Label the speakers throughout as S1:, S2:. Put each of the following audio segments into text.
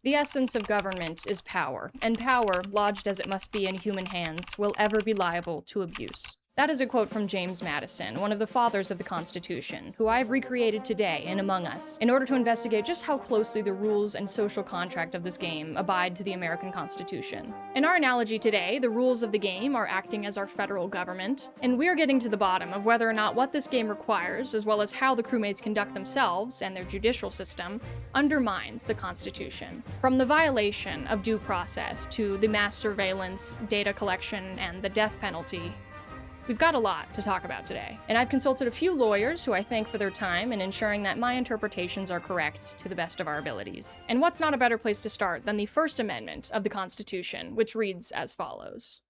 S1: The essence of government is power, and power, lodged as it must be in human hands, will ever be liable to abuse. That is a quote from James Madison, one of the fathers of the Constitution, who I've recreated today in Among Us, in order to investigate just how closely the rules and social contract of this game abide to the American Constitution. In our analogy today, the rules of the game are acting as our federal government, and we're getting to the bottom of whether or not what this game requires, as well as how the crewmates conduct themselves and their judicial system, undermines the Constitution. From the violation of due process to the mass surveillance, data collection, and the death penalty, we've got a lot to talk about today, and I've consulted a few lawyers who I thank for their time in ensuring that my interpretations are correct to the best of our abilities. And what's not a better place to start than the First Amendment of the Constitution, which reads as follows.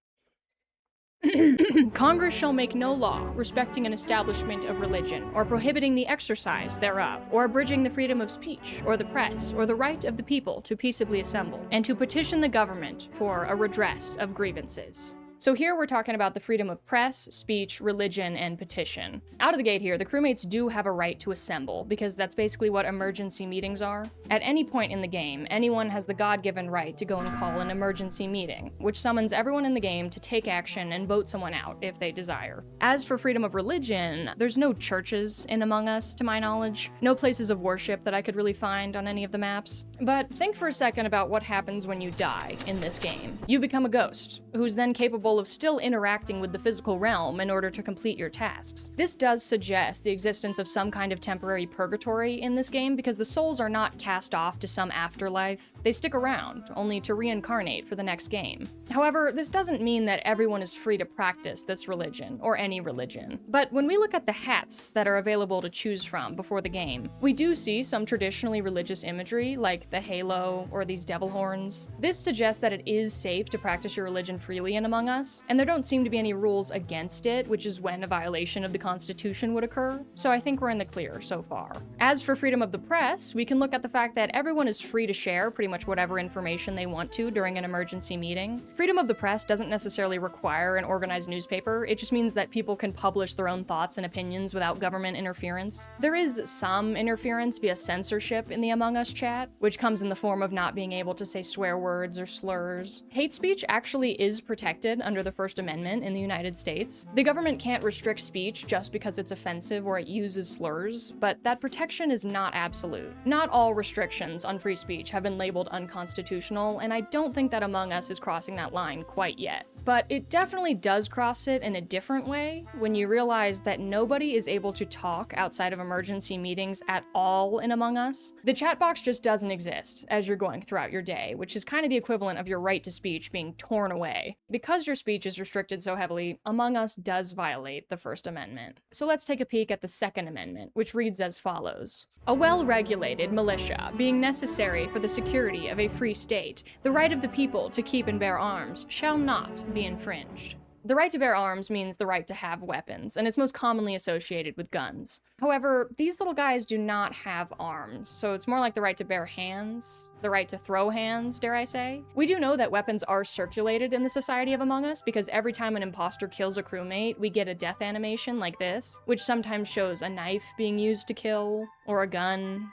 S1: Congress shall make no law respecting an establishment of religion, or prohibiting the exercise thereof, or abridging the freedom of speech, or the press, or the right of the people to peaceably assemble, and to petition the government for a redress of grievances. So here we're talking about the freedom of press, speech, religion, and petition. Out of the gate here, the crewmates do have a right to assemble, because that's basically what emergency meetings are. At any point in the game, anyone has the God-given right to go and call an emergency meeting, which summons everyone in the game to take action and vote someone out if they desire. As for freedom of religion, there's no churches in Among Us, to my knowledge. No places of worship that I could really find on any of the maps. But think for a second about what happens when you die in this game. You become a ghost, who's then capable of still interacting with the physical realm in order to complete your tasks. This does suggest the existence of some kind of temporary purgatory in this game, because the souls are not cast off to some afterlife. They stick around, only to reincarnate for the next game. However, this doesn't mean that everyone is free to practice this religion, or any religion. But when we look at the hats that are available to choose from before the game, we do see some traditionally religious imagery, like the halo or these devil horns. This suggests that it is safe to practice your religion freely in Among Us, and there don't seem to be any rules against it, which is when a violation of the Constitution would occur, so I think we're in the clear so far. As for freedom of the press, we can look at the fact that everyone is free to share pretty much whatever information they want to during an emergency meeting. Freedom of the press doesn't necessarily require an organized newspaper, it just means that people can publish their own thoughts and opinions without government interference. There is some interference via censorship in the Among Us chat, which comes in the form of not being able to say swear words or slurs. Hate speech actually is protected under the First Amendment in the United States. The government can't restrict speech just because it's offensive or it uses slurs, but that protection is not absolute. Not all restrictions on free speech have been labeled unconstitutional, and I don't think that Among Us is crossing that line quite yet. But it definitely does cross it in a different way when you realize that nobody is able to talk outside of emergency meetings at all in Among Us. The chat box just doesn't exist as you're going throughout your day, which is kind of the equivalent of your right to speech being torn away. Because your speech is restricted so heavily, Among Us does violate the First Amendment. So let's take a peek at the Second Amendment, which reads as follows. A well-regulated militia being necessary for the security of a free state, the right of the people to keep and bear arms shall not be infringed. The right to bear arms means the right to have weapons, and it's most commonly associated with guns. However, these little guys do not have arms, so it's more like the right to bear hands, the right to throw hands, dare I say. We do know that weapons are circulated in the society of Among Us, because every time an imposter kills a crewmate, we get a death animation like this, which sometimes shows a knife being used to kill, or a gun.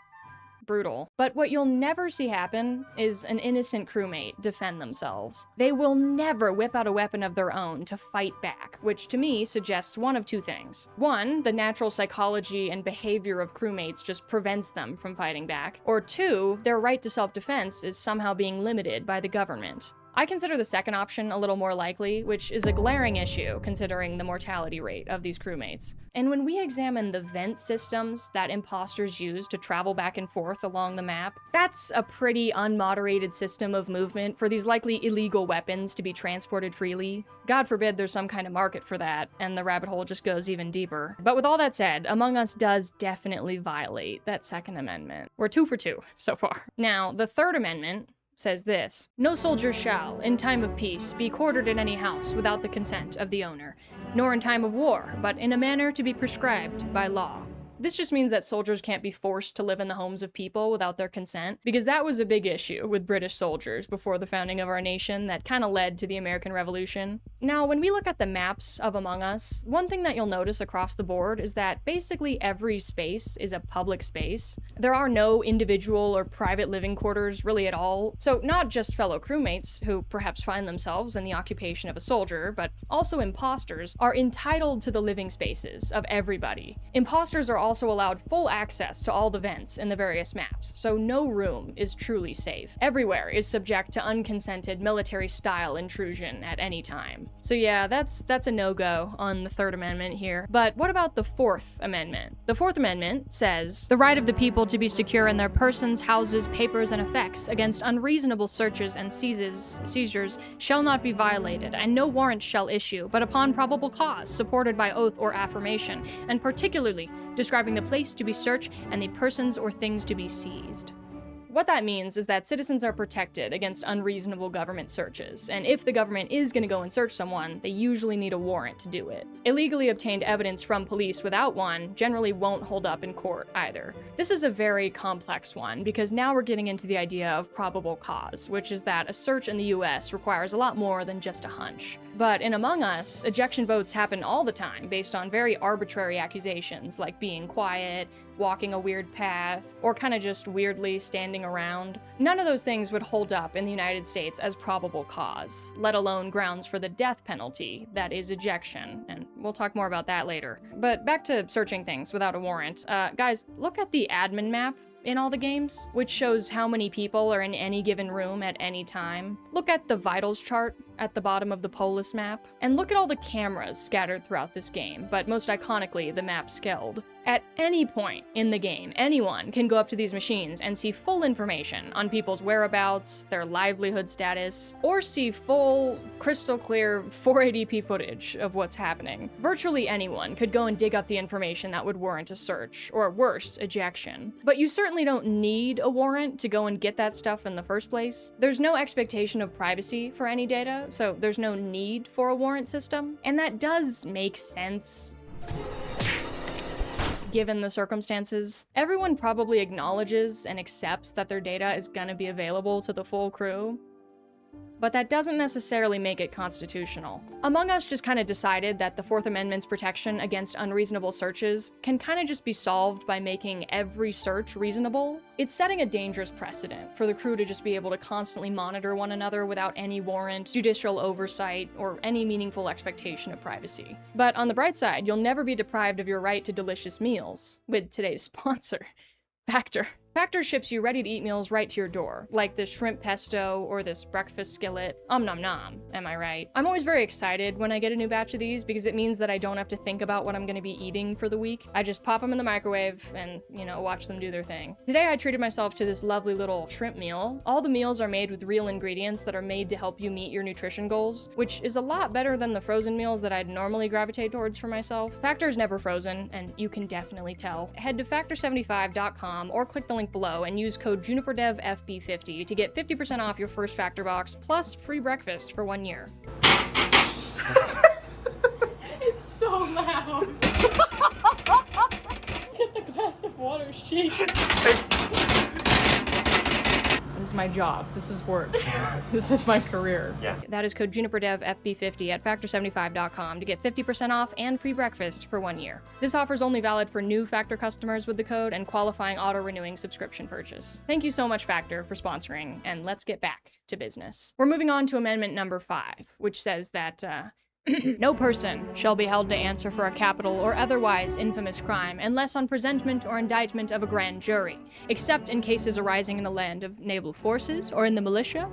S1: Brutal. But what you'll never see happen is an innocent crewmate defend themselves. They will never whip out a weapon of their own to fight back, which to me suggests one of two things. One, the natural psychology and behavior of crewmates just prevents them from fighting back. Or two, their right to self-defense is somehow being limited by the government. I consider the second option a little more likely, which is a glaring issue considering the mortality rate of these crewmates. And when we examine the vent systems that imposters use to travel back and forth along the map, that's a pretty unmoderated system of movement for these likely illegal weapons to be transported freely. God forbid there's some kind of market for that, and the rabbit hole just goes even deeper. But with all that said, Among Us does definitely violate that Second Amendment. We're 2 for 2 so far. Now, the Third Amendment says this: no soldier shall, in time of peace, be quartered in any house without the consent of the owner, nor in time of war, but in a manner to be prescribed by law. This just means that soldiers can't be forced to live in the homes of people without their consent, because that was a big issue with British soldiers before the founding of our nation that kind of led to the American Revolution. Now, when we look at the maps of Among Us, one thing that you'll notice across the board is that basically every space is a public space. There are no individual or private living quarters really at all, so not just fellow crewmates who perhaps find themselves in the occupation of a soldier, but also imposters are entitled to the living spaces of everybody. Imposters are also allowed full access to all the vents in the various maps, so no room is truly safe. Everywhere is subject to unconsented military-style intrusion at any time. So yeah, that's a no-go on the Third Amendment here. But what about the Fourth Amendment? The Fourth Amendment says, "The right of the people to be secure in their persons, houses, papers, and effects against unreasonable searches and seizures shall not be violated, and no warrant shall issue, but upon probable cause, supported by oath or affirmation, and particularly describing the place to be searched and the persons or things to be seized." What that means is that citizens are protected against unreasonable government searches, and if the government is going to go and search someone, they usually need a warrant to do it. Illegally obtained evidence from police without one generally won't hold up in court either. This is a very complex one, because now we're getting into the idea of probable cause, which is that a search in the US requires a lot more than just a hunch. But in Among Us, ejection votes happen all the time based on very arbitrary accusations, like being quiet, walking a weird path, or kind of just weirdly standing around. None of those things would hold up in the United States as probable cause, let alone grounds for the death penalty, that is ejection, and we'll talk more about that later. But back to searching things without a warrant. Guys, look at the admin map in all the games, which shows how many people are in any given room at any time. Look at the vitals chart at the bottom of the Polis map, and look at all the cameras scattered throughout this game, but most iconically, the map Skeld. At any point in the game, anyone can go up to these machines and see full information on people's whereabouts, their livelihood status, or see full, crystal clear 480p footage of what's happening. Virtually anyone could go and dig up the information that would warrant a search, or worse, ejection. But you certainly don't need a warrant to go and get that stuff in the first place. There's no expectation of privacy for any data, so there's no need for a warrant system, and that does make sense given the circumstances. Everyone probably acknowledges and accepts that their data is gonna be available to the full crew, but that doesn't necessarily make it constitutional. Among Us just kind of decided that the Fourth Amendment's protection against unreasonable searches can kind of just be solved by making every search reasonable. It's setting a dangerous precedent for the crew to just be able to constantly monitor one another without any warrant, judicial oversight, or any meaningful expectation of privacy. But on the bright side, you'll never be deprived of your right to delicious meals with today's sponsor, Factor. Factor ships you ready-to-eat meals right to your door, like this shrimp pesto or this breakfast skillet. Nom nom, am I right? I'm always very excited when I get a new batch of these because it means that I don't have to think about what I'm gonna be eating for the week. I just pop them in the microwave and, watch them do their thing. Today I treated myself to this lovely little shrimp meal. All the meals are made with real ingredients that are made to help you meet your nutrition goals, which is a lot better than the frozen meals that I'd normally gravitate towards for myself. Factor's never frozen, and you can definitely tell. Head to factor75.com or click the link below and use code JuniperDevFB50 to get 50% off your first Factor box plus free breakfast for 1 year. It's so loud. Get the glass of water, sheesh. This is my job. This is work. This is my career. Yeah. That is code JuniperDevFB50 at factor75.com to get 50% off and free breakfast for 1 year. This offer is only valid for new Factor customers with the code and qualifying auto-renewing subscription purchase. Thank you so much, Factor, for sponsoring, and let's get back to business. We're moving on to Amendment number 5, which says that, no person shall be held to answer for a capital or otherwise infamous crime unless on presentment or indictment of a grand jury, except in cases arising in the land of naval forces or in the militia,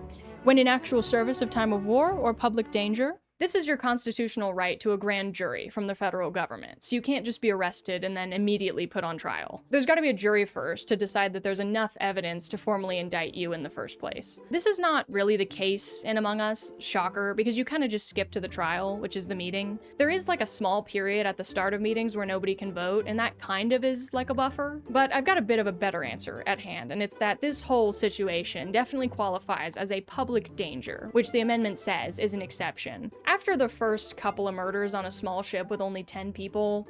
S1: when in actual service of time of war or public danger. This is your constitutional right to a grand jury from the federal government, so you can't just be arrested and then immediately put on trial. There's gotta be a jury first to decide that there's enough evidence to formally indict you in the first place. This is not really the case in Among Us, shocker, because you kind of just skip to the trial, which is the meeting. There is like a small period at the start of meetings where nobody can vote, and that kind of is like a buffer. But I've got a bit of a better answer at hand, and it's that this whole situation definitely qualifies as a public danger, which the amendment says is an exception. After the first couple of murders on a small ship with only 10 people,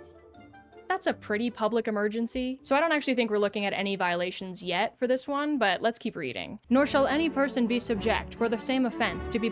S1: That's a pretty public emergency, so I don't actually think we're looking at any violations yet for this one, but let's keep reading. Nor shall any person be subject for the same offense to be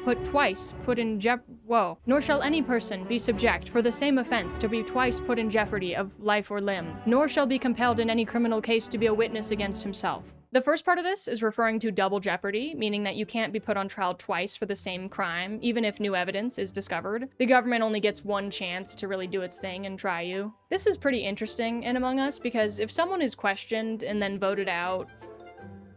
S1: Nor shall any person be subject for the same offense to be twice put in jeopardy of life or limb, nor shall be compelled in any criminal case to be a witness against himself. The first part of this is referring to double jeopardy, meaning that you can't be put on trial twice for the same crime, even if new evidence is discovered. The government only gets one chance to really do its thing and try you. This is pretty interesting in Among Us because if someone is questioned and then voted out,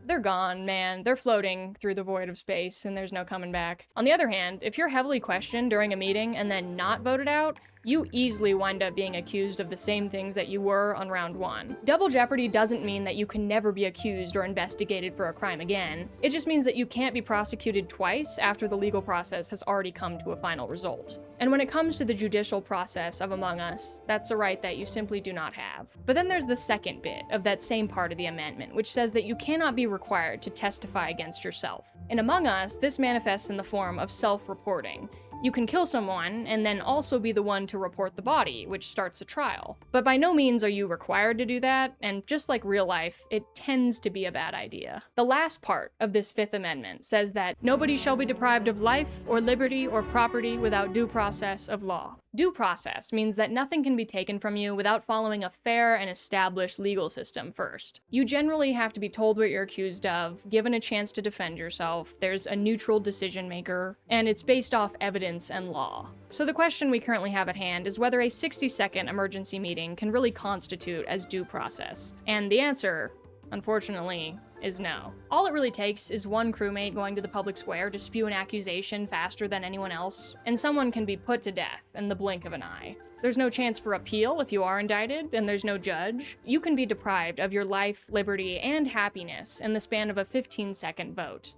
S1: they're gone, man. They're floating through the void of space and there's no coming back. On the other hand, if you're heavily questioned during a meeting and then not voted out, you easily wind up being accused of the same things that you were on round 1. Double jeopardy doesn't mean that you can never be accused or investigated for a crime again. It just means that you can't be prosecuted twice after the legal process has already come to a final result. And when it comes to the judicial process of Among Us, that's a right that you simply do not have. But then there's the second bit of that same part of the amendment, which says that you cannot be required to testify against yourself. In Among Us, this manifests in the form of self-reporting. You can kill someone and then also be the one to report the body, which starts a trial. But by no means are you required to do that, and just like real life, it tends to be a bad idea. The last part of this Fifth Amendment says that nobody shall be deprived of life or liberty or property without due process of law. Due process means that nothing can be taken from you without following a fair and established legal system first. You generally have to be told what you're accused of, given a chance to defend yourself, there's a neutral decision maker, and it's based off evidence and law. So the question we currently have at hand is whether a 60-second emergency meeting can really constitute as due process. And the answer, unfortunately, is no. All it really takes is one crewmate going to the public square to spew an accusation faster than anyone else, and someone can be put to death in the blink of an eye. There's no chance for appeal if you are indicted, and there's no judge. You can be deprived of your life, liberty, and happiness in the span of a 15-second vote,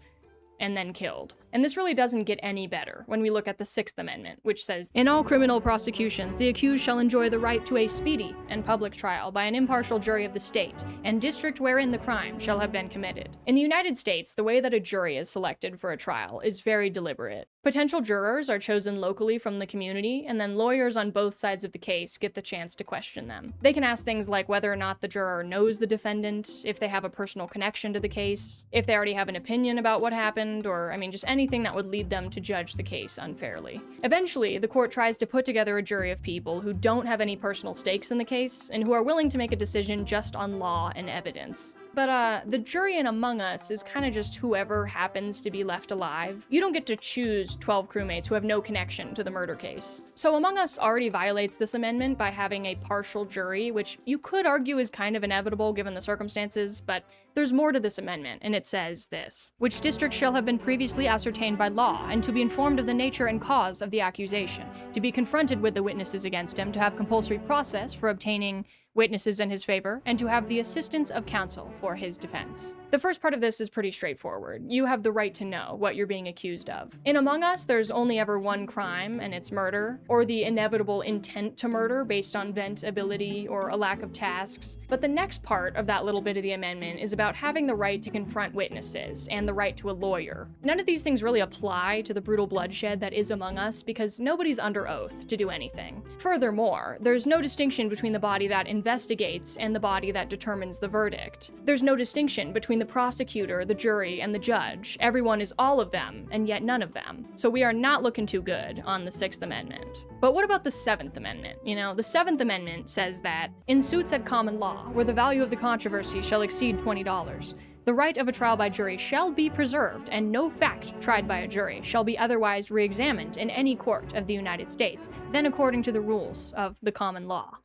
S1: and then killed. And this really doesn't get any better when we look at the Sixth Amendment, which says, in all criminal prosecutions, the accused shall enjoy the right to a speedy and public trial by an impartial jury of the state, and district wherein the crime shall have been committed. In the United States, the way that a jury is selected for a trial is very deliberate. Potential jurors are chosen locally from the community, and then lawyers on both sides of the case get the chance to question them. They can ask things like whether or not the juror knows the defendant, if they have a personal connection to the case, if they already have an opinion about what happened, or, just anything that would lead them to judge the case unfairly. Eventually, the court tries to put together a jury of people who don't have any personal stakes in the case, and who are willing to make a decision just on law and evidence. But the jury in Among Us is kind of just whoever happens to be left alive. You don't get to choose 12 crewmates who have no connection to the murder case. So Among Us already violates this amendment by having a partial jury, which you could argue is kind of inevitable given the circumstances, but there's more to this amendment, and it says this: which district shall have been previously ascertained by law, and to be informed of the nature and cause of the accusation, to be confronted with the witnesses against him, to have compulsory process for obtaining witnesses in his favor, and to have the assistance of counsel for his defense. The first part of this is pretty straightforward. You have the right to know what you're being accused of. In Among Us, there's only ever one crime, and it's murder, or the inevitable intent to murder based on vent ability or a lack of tasks. But the next part of that little bit of the amendment is about having the right to confront witnesses and the right to a lawyer. None of these things really apply to the brutal bloodshed that is Among Us because nobody's under oath to do anything. Furthermore, there's no distinction between the body that investigates and the body that determines the verdict. There's no distinction between the prosecutor, the jury, and the judge. Everyone is all of them, and yet none of them. So we are not looking too good on the Sixth Amendment. But what about the Seventh Amendment? The Seventh Amendment says that, in suits at common law, where the value of the controversy shall exceed $20, the right of a trial by jury shall be preserved, and no fact tried by a jury shall be otherwise re-examined in any court of the United States than according to the rules of the common law.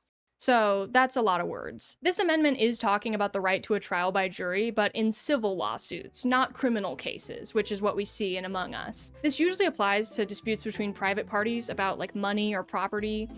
S1: So that's a lot of words. This amendment is talking about the right to a trial by jury, but in civil lawsuits, not criminal cases, which is what we see in Among Us. This usually applies to disputes between private parties about money or property,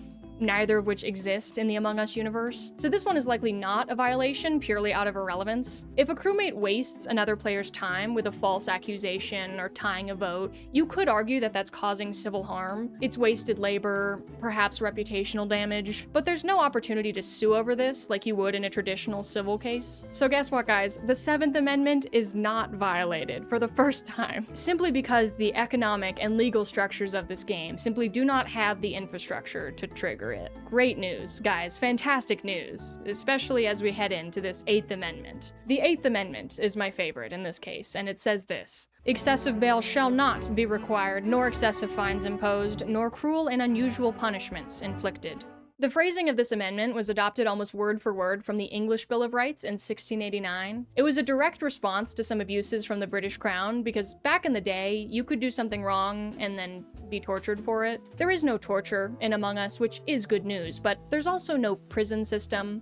S1: neither of which exist in the Among Us universe. So this one is likely not a violation purely out of irrelevance. If a crewmate wastes another player's time with a false accusation or tying a vote, you could argue that that's causing civil harm. It's wasted labor, perhaps reputational damage, but there's no opportunity to sue over this like you would in a traditional civil case. So guess what, guys? The Seventh Amendment is not violated for the first time, simply because the economic and legal structures of this game simply do not have the infrastructure to trigger accurate. Great news, guys. Fantastic news, especially as we head into this 8th Amendment. The 8th Amendment is my favorite in this case, and it says this: excessive bail shall not be required, nor excessive fines imposed, nor cruel and unusual punishments inflicted. The phrasing of this amendment was adopted almost word for word from the English Bill of Rights in 1689. It was a direct response to some abuses from the British Crown, because back in the day, you could do something wrong and then be tortured for it. There is no torture in Among Us, which is good news, but there's also no prison system,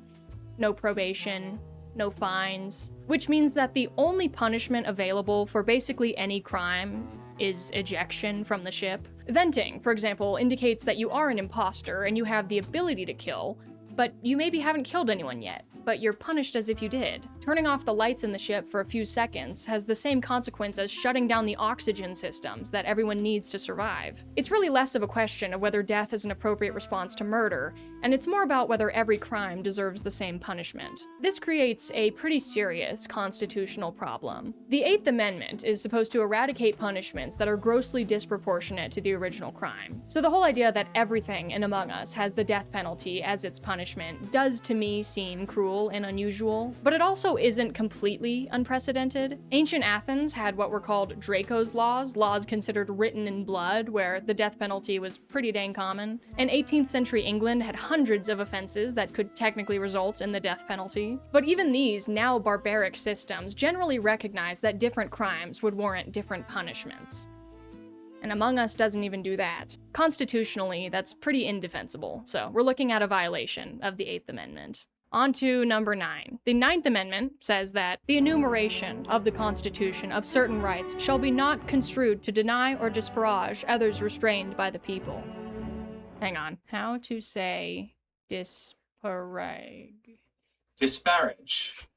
S1: no probation, no fines, which means that the only punishment available for basically any crime is ejection from the ship. Venting, for example, indicates that you are an imposter and you have the ability to kill, but you maybe haven't killed anyone yet, but you're punished as if you did. Turning off the lights in the ship for a few seconds has the same consequence as shutting down the oxygen systems that everyone needs to survive. It's really less of a question of whether death is an appropriate response to murder, and it's more about whether every crime deserves the same punishment. This creates a pretty serious constitutional problem. The 8th Amendment is supposed to eradicate punishments that are grossly disproportionate to the original crime. So the whole idea that everything in Among Us has the death penalty as its punishment does to me seem cruel and unusual, but it also isn't completely unprecedented. Ancient Athens had what were called Draco's laws, laws considered written in blood, where the death penalty was pretty dang common. And 18th century England had hundreds of offenses that could technically result in the death penalty. But even these now barbaric systems generally recognize that different crimes would warrant different punishments. And Among Us doesn't even do that. Constitutionally, that's pretty indefensible, so we're looking at a violation of the 8th Amendment. On to number 9. The 9th Amendment says that the enumeration of the Constitution of certain rights shall be not construed to deny or disparage others restrained by the people. Hang on. How to say disparage?
S2: Disparage.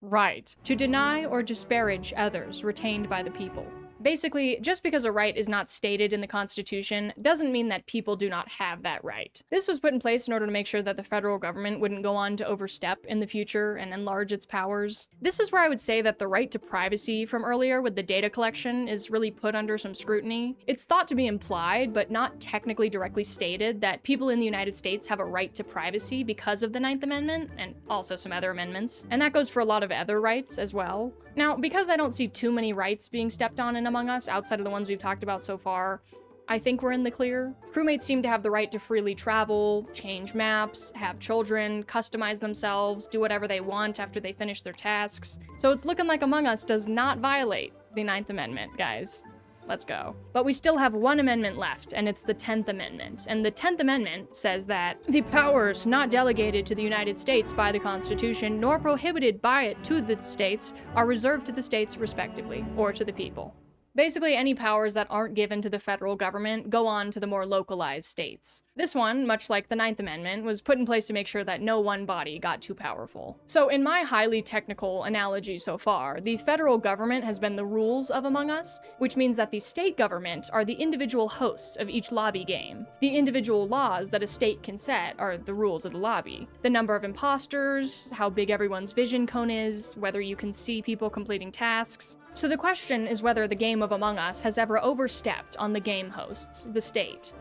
S1: Right. To deny or disparage others retained by the people. Basically, just because a right is not stated in the Constitution doesn't mean that people do not have that right. This was put in place in order to make sure that the federal government wouldn't go on to overstep in the future and enlarge its powers. This is where I would say that the right to privacy from earlier with the data collection is really put under some scrutiny. It's thought to be implied, but not technically directly stated, that people in the United States have a right to privacy because of the 9th Amendment, and also some other amendments. And that goes for a lot of other rights as well. Now, because I don't see too many rights being stepped on in Among Us outside of the ones we've talked about so far, I think we're in the clear. Crewmates seem to have the right to freely travel, change maps, have children, customize themselves, do whatever they want after they finish their tasks. So it's looking like Among Us does not violate the 9th Amendment, guys. Let's go. But we still have one amendment left, and it's the 10th Amendment. And the 10th Amendment says that the powers not delegated to the United States by the Constitution, nor prohibited by it to the states, are reserved to the states respectively, or to the people. Basically, any powers that aren't given to the federal government go on to the more localized states. This one, much like the 9th Amendment, was put in place to make sure that no one body got too powerful. So in my highly technical analogy so far, the federal government has been the rules of Among Us, which means that the state government are the individual hosts of each lobby game. The individual laws that a state can set are the rules of the lobby. The number of imposters, how big everyone's vision cone is, whether you can see people completing tasks. So the question is whether the game of Among Us has ever overstepped on the game hosts, the state.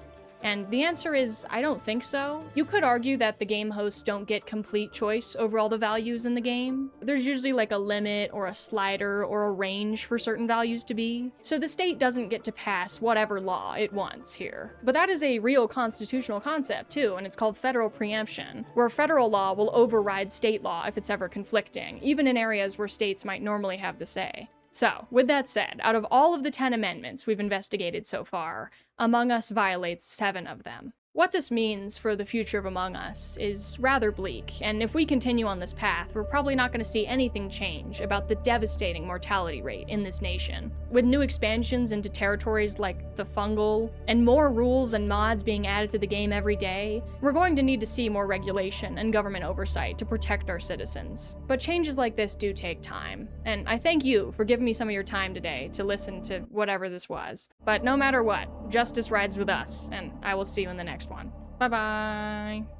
S1: And the answer is, I don't think so. You could argue that the game hosts don't get complete choice over all the values in the game. There's usually like a limit or a slider or a range for certain values to be. So the state doesn't get to pass whatever law it wants here. But that is a real constitutional concept too, and it's called federal preemption, where federal law will override state law if it's ever conflicting, even in areas where states might normally have the say. So, with that said, out of all of the 10 amendments we've investigated so far, Among Us violates 7 of them. What this means for the future of Among Us is rather bleak, and if we continue on this path, we're probably not going to see anything change about the devastating mortality rate in this nation. With new expansions into territories like the Fungal, and more rules and mods being added to the game every day, we're going to need to see more regulation and government oversight to protect our citizens. But changes like this do take time, and I thank you for giving me some of your time today to listen to whatever this was. But no matter what, justice rides with us, and I will see you in the next one. Bye-bye.